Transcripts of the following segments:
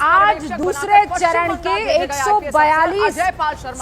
आज दूसरे चरण के 142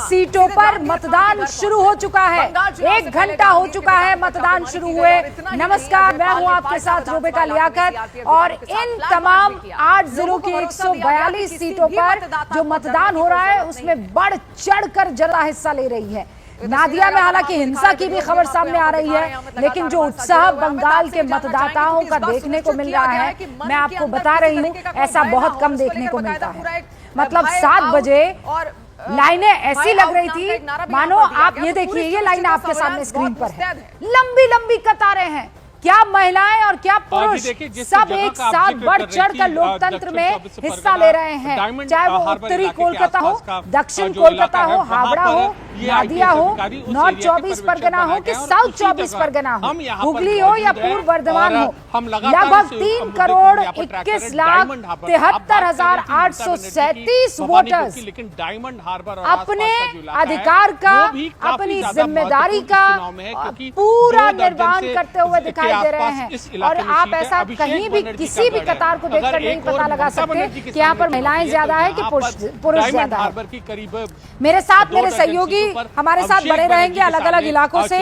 सीटों पर मतदान शुरू हो चुका है। 1 घंटा हो चुका है मतदान शुरू हुए। नमस्कार, मैं हूं आपके साथ रुबिका लियाकत और इन तमाम 8 जिलों की 142 सीटों पर जो मतदान हो रहा है उसमें बढ़ चढ़कर जनता हिस्सा ले रही है। नादिया में हालांकि हिंसा की भी खबर सामने आ रही है, लेकिन जो उत्साह बंगाल के मतदाताओं का देखने को मिल रहा है, मैं आपको बता रही हूँ, ऐसा बहुत कम देखने को मिलता है। मतलब 7 बजे लाइनें ऐसी लग रही थी मानो, आप ये देखिए, ये लाइन आपके सामने स्क्रीन पर है, लंबी लंबी कतारें हैं। क्या महिलाएं और क्या पुरुष सब एक साथ बढ़ चढ़कर लोकतंत्र में हिस्सा ले रहे हैं, चाहे वो उत्तरी कोलकाता हो, दक्षिण कोलकाता हो, हावड़ा हो, नादिया हो, नॉर्थ 24 परगना हो कि साउथ 24 परगना हो, हुगली हो या पूर्व वर्धमान हो, लगभग 3 करोड़ 21 लाख 73,837 वोटर्स अपने अधिकार का, अपनी जिम्मेदारी का पूरा निर्वहन करते हुए दिखाई दे रहे हैं। और आप ऐसा कहीं भी किसी भी कतार को देखकर नहीं पता लगा सकते कि यहाँ पर महिलाएं ज्यादा है कि पुरुष ज्यादा है। मेरे साथ मेरे सहयोगी हमारे साथ बने रहेंगे अलग अलग इलाकों से।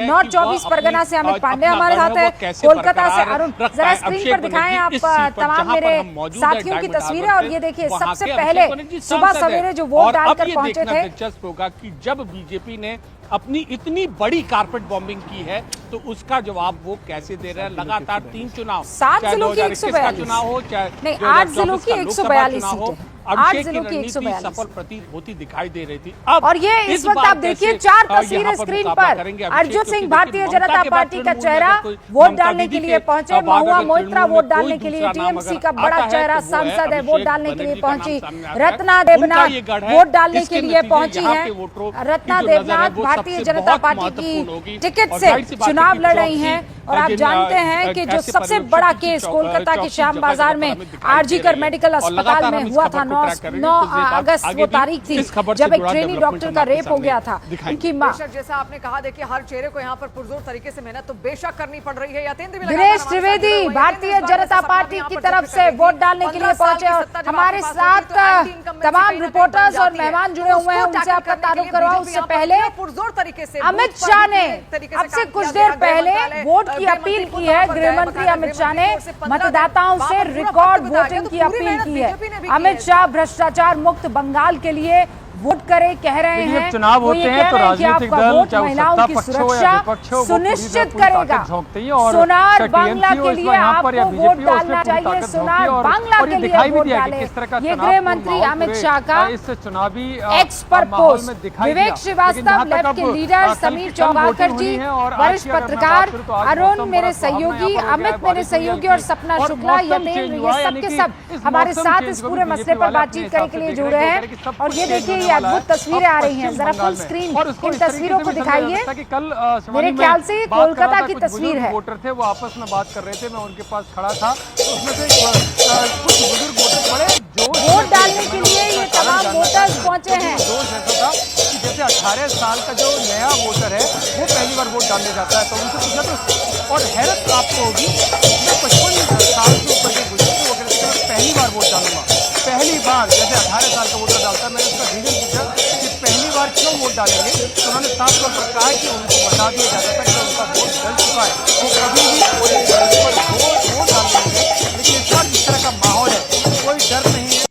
नॉर्थ 24 परगना से अमित पांडे हमारे साथ है, कोलकाता से अरुण। जरा स्क्रीन पर दिखाएं आप तमाम मेरे साथियों की तस्वीरें। और ये देखिए, सबसे पहले सुबह सवेरे जो वोट डालकर पहुंचे थे। दिलचस्प होगा कि जब बीजेपी ने अपनी इतनी बड़ी कारपेट बॉम्बिंग की है तो उसका जवाब वो कैसे दे रहे हैं। लगातार 3 चुनाव, 7 जिलों की 142 चुनाव हो, चाहे नहीं 8 जिलों की 142 सीटें, 8 जिलों की 142 सफल प्रतीत होती दिखाई दे रही थी। अब और ये इस वक्त आप देखिए 4 तस्वीरें स्क्रीन पर। अर्जुन सिंह भारतीय जनता पार्टी का चेहरा वोट डालने के लिए पहुंचे। महुआ मोइत्रा वोट डालने के लिए, टीएमसी का बड़ा चेहरा सांसद है, वोट डालने के लिए पहुंची। रत्ना देवनाथ वोट डालने के लिए पहुंची है। रत्ना देवनाथ भारतीय जनता पार्टी की टिकट से चुनाव लड़ रही हैं। और आप जानते हैं कि जो सबसे बड़ा केस कोलकाता के श्याम बाजार में आरजीकर मेडिकल अस्पताल में हुआ था, 9 अगस्त वो तारीख थी जब एक ट्रेनी डॉक्टर का रेप हो गया था। उनकी मां, जैसा आपने कहा, देखिए हर चेहरे को यहाँ पर पुरजोर तरीके से मेहनत तो बेशक करनी पड़ रही है। दिनेश त्रिवेदी भारतीय जनता पार्टी की तरफ से वोट डालने के लिए पहुंचे और हमारे साथ तमाम रिपोर्टर्स और मेहमान जुड़े हुए हैं, उनसे आपका तारुफ करवाओ। उससे पहले पुरजोर तरीके से अमित शाह ने अब से कुछ देर पहले वोट की अपील की है। गृह मंत्री अमित शाह ने मतदाताओं से रिकॉर्ड वोटिंग की अपील की है। अमित शाह भ्रष्टाचार मुक्त बंगाल के लिए वोट करे कह रहे हैं। चुनाव होते हैं तो राजनीतिक दल, चाहे महिलाओं की सुरक्षा सुनिश्चित करेगा। सोनार बांग्ला के लिए आपको वोट डालना चाहिए, सोनार बांग्ला के लिए वोट डालें। ये गृह मंत्री अमित शाह का इस चुनावी एक्स पर पोस्ट। विवेक श्रीवास्तव, लेफ्ट के लीडर समीर चौगाकर जी, वरिष्ठ पत्रकार अरुण मेरे सहयोगी, अमित मेरे सहयोगी और सपना शुक्ला, यतीन, ये सब के सब हमारे साथ इस पूरे मसले पर बातचीत करने के लिए जुड़े हैं। और ये देखिए, अद्भुत तस्वीरें आ रही हैं, जरा फुल स्क्रीन इन तस्वीरों को दिखाइए। मेरे ख्याल से कोलकाता की तस्वीर है। वोटर थे वो आपस में बात कर रहे थे, मैं उनके पास खड़ा था, तो उसमें से कुछ बुजुर्ग वोटर बड़े वोट डालने के लिए ये तमाम वोटर्स पहुंचे हैं। जोश ऐसा था कि जैसे 18 साल का जो नया वोटर है वो पहली बार वोट डालने जाता है, तो उनसे पूछा तो, और हैरत आपको होगी, 55 साल से ऊपर के बुजुर्ग वो कहते हैं पहली बार वोट डालूंगा, पहली बार। जैसे 18 साल का वोटर डालता है, मैंने उसका रीजन पूछा कि पहली बार क्यों वोट डालेंगे, तो उन्होंने साफ तौर पर कहा कि उनको बता दिया जाता था कि उनका वोट डल चुका है, वो कभी भी